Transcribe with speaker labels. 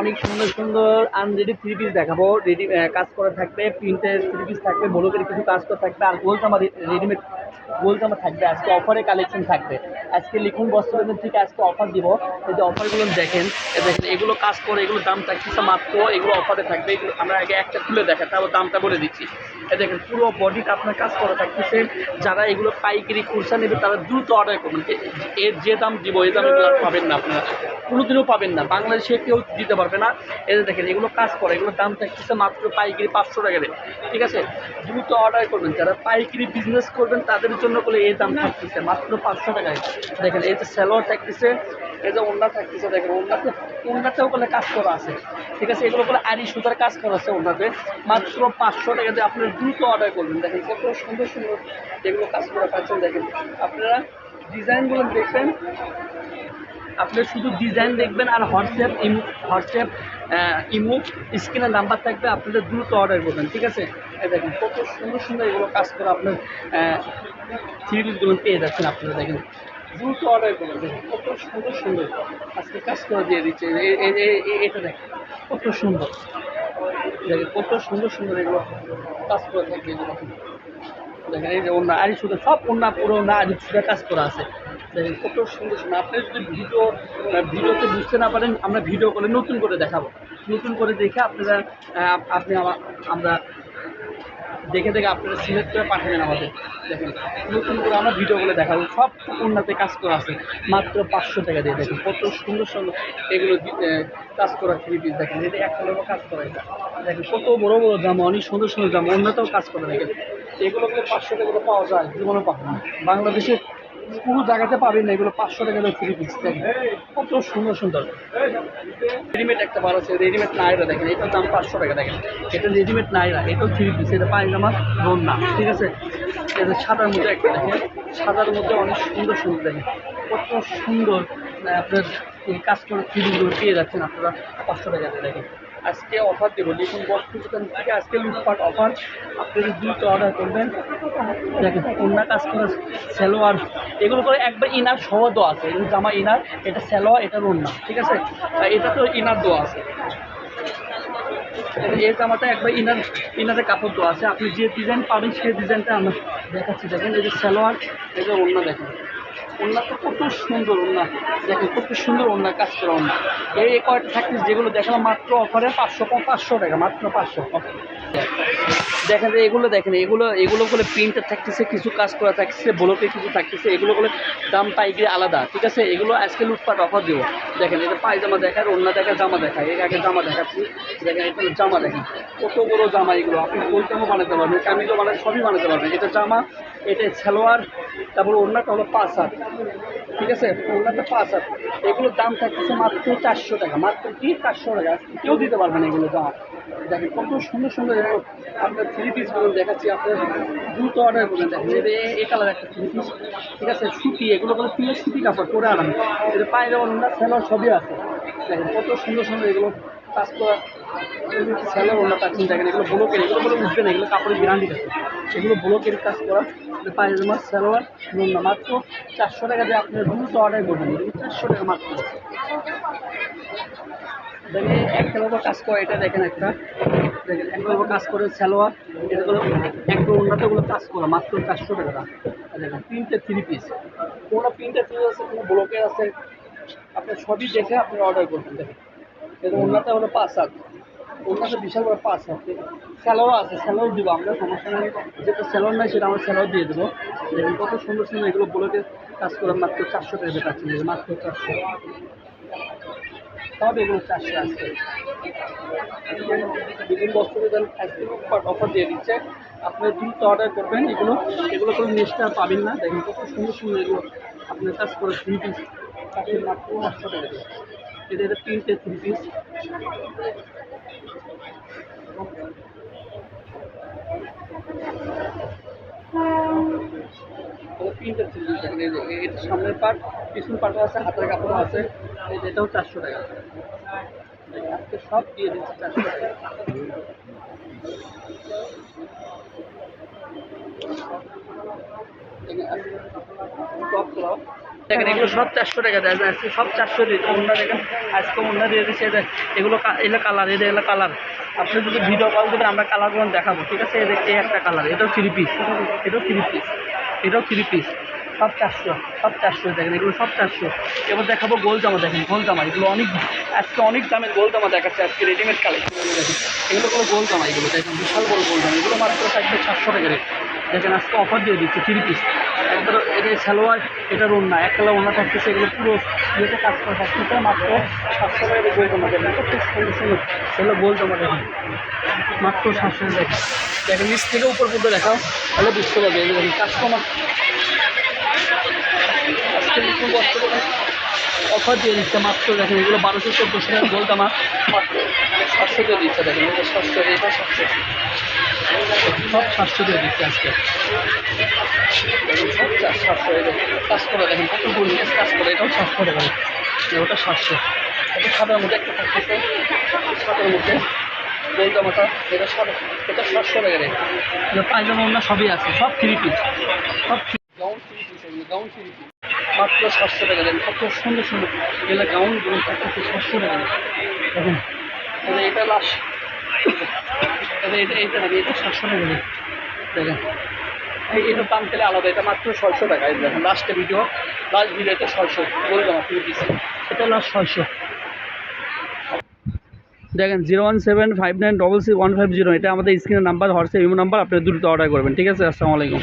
Speaker 1: অনেক সুন্দর সুন্দর আনরেডি থ্রি পিস দেখাবো। রেডি কাজ করা থাকবে, প্রিন্টের থ্রি পিস থাকবে, বড়দের কিছু কাজ করা থাকবে, আর গোল জামা রেডিমেড গোল জামা থাকবে। আজকে অফারে কালেকশন থাকবে। আজকে লিখুন বস্ত্রবাজার থেকে আজকে অফার দিব। এই যে অফারগুলো দেখেন, দেখেন এগুলো কাজ করে, এগুলো দাম থাকতেছে মাত্র, এগুলো অফারে থাকবে। এগুলো আমরা আগে একটা খুলে দেখাই, তারপর দামটা বলে দিচ্ছি। দেখেন পুরো বডিটা আপনার কাজ করা থাকতেছে। যারা এগুলো পাইকারি খুচরা নেবে তারা দ্রুত অর্ডার করবেন। এর যে দাম দিব এই দাম এগুলো পাবেন না, আপনারা কোনোদিনও পাবেন না, বাংলাদেশে কেউ দিতে পারবে না। এই যে দেখেন এগুলো কাজ করে, এগুলোর দাম থাকতেছে মাত্র পাইকারি 500 টাকা রেট। ঠিক আছে, দ্রুত অর্ডার করবেন। যারা পাইকারি বিজনেস করবেন তাদের জন্য বলে এই দাম থাকতেছে মাত্র 500 টাকায়। দেখেন এই যে স্যালোয়ার থাকতেছে, এই যে ওড়না থাকতেছে, দেখেন ওড়নাতেও বলে কাজ করা আছে। ঠিক আছে, এগুলো বলে আড়ি সুতার কাজ করা আছে ওড়নাতে। মাত্র 500 টাকাতে আপনারা দ্রুত অর্ডার করবেন। দেখেন কত সুন্দর সুন্দর এগুলো কাজ করা পাচ্ছেন। দেখেন আপনারা ডিজাইনগুলো দেখবেন, আপনি শুধু ডিজাইন দেখবেন আর হোয়াটসঅ্যাপ ইমো স্ক্রিনের নাম্বার থাকবে, আপনাদের দ্রুত অর্ডার করবেন। ঠিক আছে, এই দেখেন কত সুন্দর সুন্দর এগুলো কাজ করে আপনার থ্রি পিসগুলো পেয়ে যাচ্ছেন। আপনারা দেখেন দ্রুত অর্ডার করবেন। দেখেন কত সুন্দর সুন্দর আজকে কাজ করে দিয়ে দিচ্ছে। এটা দেখেন কত সুন্দর, দেখেন কত সুন্দর সুন্দর এগুলো কাজ করে থাকবে। এগুলো দেখেন এই যে ওড়না আড়ি সুতা, সব ওড়না পুরো ওড়না আড়ি সুতা কাজ করা আছে। দেখেন কত সুন্দর সুন্দর। আপনি যদি ভিডিওতে বুঝতে না পারেন, আমরা ভিডিও করে নতুন করে দেখাবো। নতুন করে দেখে আপনারা আপনি আমরা দেখে দেখে আপনারা সিলেক্ট করে পাঠাবেন আমাদের। দেখেন নতুন করে আমরা ভিডিও করে দেখাবো। সব ওড়নাতে কাজ করা আছে মাত্র 500 টাকা দিয়ে। দেখেন কত সুন্দর সুন্দর এগুলো কাজ করা থ্রি পিস। দেখেন এটা একটা লোক কাজ করা, এটা দেখেন কত বড় বড় জামা, অনেক সুন্দর সুন্দর জামা, অন্যতেও কাজ করে। দেখেন এগুলো 500 টাকা পাওয়া যায়, জীবনে পাবেন না বাংলাদেশে, পুরো জায়গাতে পাবেন না এগুলো। 500 টাকা থ্রি পিস দেখেন কত সুন্দর সুন্দর। রেডিমেড একটা বার আছে, রেডিমেড নাইরা, দেখেন এটার দাম 500 টাকা। দেখেন এটা রেডিমেড নাইরা, এটাও থ্রি পিস, এটা পায়জামা রোন না। ঠিক আছে, এটা সাদার মধ্যে একটা, দেখেন সাদার মধ্যে অনেক সুন্দর সুন্দর। দেখেন কত সুন্দর আপনার এই কাজ করে থ্রি পিসগুলো পেয়ে যাচ্ছেন আপনারা 500 টাকাতে। দেখেন আজকে অফার দেবো, লিখুন বস্ত্র দোকান থেকে আজকে লুটপাট অফার। আপনারা দ্রুত অর্ডার করবেন। দেখেন অন্য কাজ করে সালোয়ার, এগুলো করে একবার ইনার সহ দেওয়া আছে। এগুলো জামা ইনার, এটা সালোয়ার, এটা ওড়না। ঠিক আছে, এটা তো ইনার দেওয়া আছে। এই জামাটা একবার ইনারে কাপড় দেওয়া আছে। আপনি যে ডিজাইন পাবেন সেই ডিজাইনটা আমরা দেখাচ্ছি। দেখেন এই যে সালোয়ার, এই যে ওড়না, দেখেন ওড়নাটা কত সুন্দর ওড়না। দেখেন কত সুন্দর ওড়না কাজ করা ওড়না। এই কয়টা থাকছে যেগুলো দেখালাম মাত্র অফারে 500 টাকা, মাত্র 500। দেখেন যে এগুলো, দেখেন এগুলো এগুলো করে প্রিন্টার থাকতেছে, কিছু কাজ করা থাকতেছে, ব্লকে কিছু থাকতেছে। এগুলো করে দাম পাইকারি আলাদা। ঠিক আছে, এগুলো আজকে লুটপাট অফার দেবো। দেখেন এটা পায়জামা দেখায়, অন্য দেখায়, জামা দেখায়। এর আগে জামা দেখাচ্ছি। দেখেন এটা জামা, দেখেন কত বড় জামা। এগুলো আপনি কোলটামও বানাতে পারবেন, কামিজও বানাতে, সবই বানাতে পারবেন। এটা জামা, এটা সালোয়ার, তারপর অন্যটা হলো 5 হাত। ঠিক আছে, ওনাতে 5 হাত। এগুলোর দাম থাকতেছে মাত্র 400 টাকা, মাত্র কি 400 টাকা। কেউ দিতে পারবে না এগুলো দাম। দেখেন কত সুন্দর সুন্দর এগুলো আপনার থ্রি পিসগুলো দেখাচ্ছি। আপনার দ্রুত অর্ডার করবেন। দেখেন এটা এই কালার একটা থ্রি পিস। ঠিক আছে, সুতি, এগুলো বলে পিওর সুতি কাপড়, পরে আরাম। এটা পায়ে যাওয়ার ওনার সেলার সবই আছে। দেখেন কত সুন্দর সুন্দর এগুলো কাজ করা সেলার ওনার পাচ্ছেন। দেখেন এগুলো ব্লকের, এগুলো বলে উঠবে না, এগুলো কাপড়ের গ্যারান্টি আছে। এগুলো ব্লকের কাজ করা পায়জামা সালোয়ার না, মাত্র 400 টাকা দিয়ে আপনার দ্রুত অর্ডার করবেন। 400 টাকা মাত্র। দেখেন একটা লোক কাজ করে, এটা দেখেন একটা, দেখেন একটা লোক কাজ করে সালোয়ার, এগুলো একটা অন্যটাগুলো কাজ করা মাত্র 400 টাকা দাম। দেখেন প্রিন্টের থ্রি পিস, কোনো প্রিন্টের থ্রি আছে, কোনো ব্লকের আছে, আপনি সবই দেখে আপনি অর্ডার করবেন। দেখেন এটা অন্যটা হলো 5 হাত, অন্যটা বিশাল বড় 5 হাত। স্যালোয়ার আছে, স্যালোয়ার দিব আমরা, সমস্যা নেই। যেটা স্যালোয়ার নাই সেটা আমরা স্যালোয়ার দিয়ে দেবো। দেখেন কত সুন্দর সুন্দর এগুলো ব্লকের কাজ করে মাত্র 400 টাকা দিয়ে পাচ্ছেন। মাত্র 400, সব এগুলো 400 আসছে। বিভিন্ন বস্তুতে আজকে অফার দিয়ে দিচ্ছে, আপনি দ্রুত অর্ডার করবেন। এগুলো এগুলো কোনো নেক্সট আর পাবেন না। দেখেন কত সুন্দর সুন্দর এগুলো আপনার কাজ করে থ্রি পিস পাচ্ছেন মাত্র 500 টাকা দিয়ে। এটা প্রিন্টের থ্রি পিস। প্রিন্টের থ্রি পিস দেখেন, এই যে এটা সামনের পার্ট, পিছন পার্টও আছে, হাতের কাপড়ও আছে। এই যে এটাও 400 টাকা। আজকে সব দিয়ে দিচ্ছে 400 টাকা। টপ করা দেখেন এগুলো সব 400 টাকা দেয় আজকে, সব 400 দিচ্ছে। অন্য দেখেন আজকে অন্য দিয়ে দিচ্ছে, এগুলো এগুলো কালার, এগুলো কালার। আপনি যদি ভিডিও কল দেবেন আমরা কালারগুলো দেখাবো, ঠিক আছে? এই একটা কালার, এটাও 3 পিস, এটাও 3 পিস, এটাও 3 পিস, সব 400, সব 400 দেখেন, এগুলো সব 400। এবার দেখাবো গোল জামা, দেখেন গোল জামা, এগুলো অনেক আজকে অনেক দামের গোল জামা দেখাচ্ছে আজকে, রেডিমেড কালেকশন। দেখেন এগুলো কোনো গোল জামা, এগুলো দেখেন বিশাল বড় গোল জামা, এগুলো মাত্র থাকবে 700 টাকা রেট। দেখেন আজকে অফার দিয়ে দিচ্ছে 3 পিস একবার। এটা সালোয়ার, এটার ওড়না, এক কালার ওড়না থাকতেছে, এগুলো পুরো ইয়েতে কাজ করা থাকতেছে, মাত্র 700 টাকা গোল জামা দেখেন, খুব সুন্দর সুন্দর এগুলো গোল জামা দেখেন, মাত্র 700 টাকা। দেখেন নিচ থেকে উপর পর্যন্ত দেখাও, তাহলে বুঝতে পারবে। এই দেখেন কাস্টমার আজকে নতুন বস্ত্র অফার দিয়ে দিচ্ছে মাত্র, দেখেন এগুলো 1200-1400 টাকা গোল জামা, মাত্র 700 দিয়ে দিচ্ছে। দেখেন এটা 700, এটা 700, সব 700 দিয়ে দিচ্ছে আজকে। দেখেন সব 700, কাজ করে দেখেন কত গোল কাজ করে, এটাও 700 টাকা, ওটা 700। এটা সাদার মধ্যে একটা থাকতেছে, সাদার মধ্যে গোল জামাটা, এটা 700 টাকা রেট। পায়জামা ওড়না সবই আছে, সব 3 পিস, সব গাউন 3 পিস, এগুলো গাউন 3 পিস, মাত্র 700 টাকা দেন। কত সুন্দর সুন্দর এগুলো গাউনগুলো থাকতেছে 700 টাকা দেখেন। এটা লাস্ট, এটা নাকি এটা 700 টাকা দেন। দেখেন এটার দাম পেলে আলাদা, এটা মাত্র 600 টাকা। এই দেখেন লাস্ট ভিডিওতে 600 গোল জামা 3 পিস, এটা লাস্ট 600। দেখেন 0175966150150, এটা আমাদের স্ক্রিনের নাম্বার, হোয়াটসঅ্যাপ ইমো নাম্বার, আপনি দ্রুত অর্ডার করবেন, ঠিক আছে? আসসালামু আলাইকুম।